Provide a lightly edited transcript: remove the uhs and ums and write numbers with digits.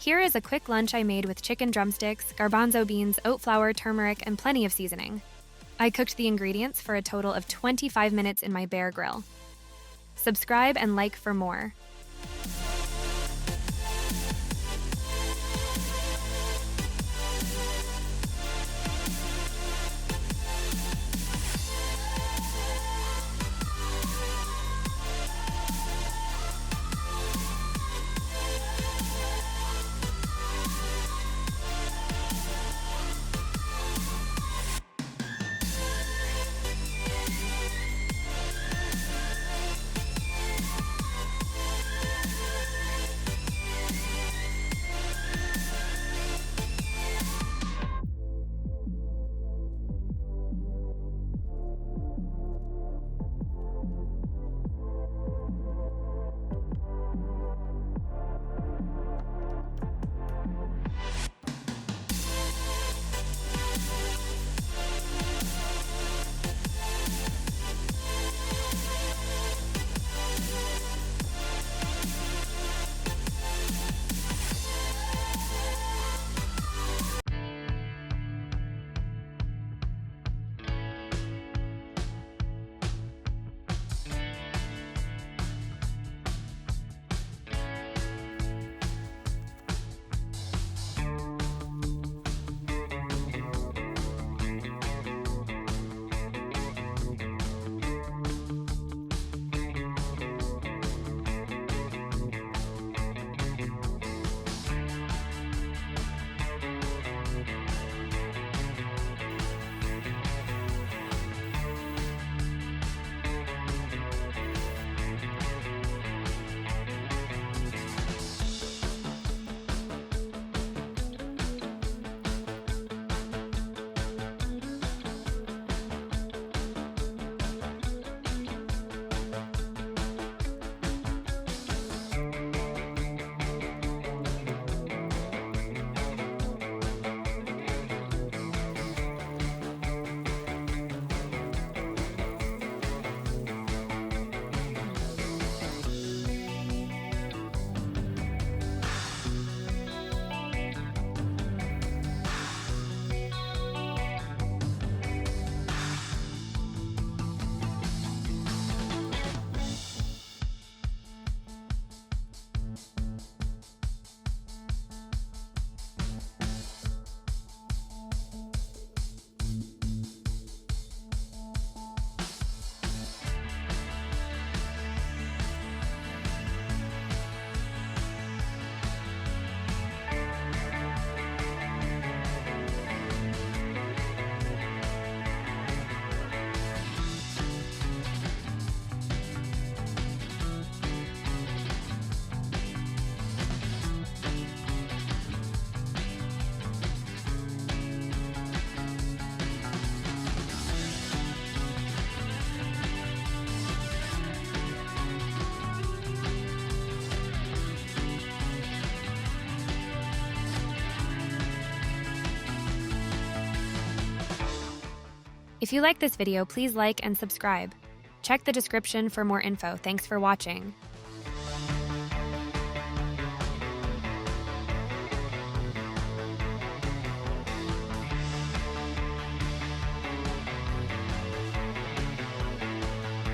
Here is a quick lunch I made with chicken drumsticks, garbanzo beans, oat flour, turmeric, and plenty of seasoning. I cooked the ingredients for a total of 25 minutes in my Bear Grill. Subscribe and like for more. If you like this video, please like and subscribe. Check the description for more info. Thanks for watching.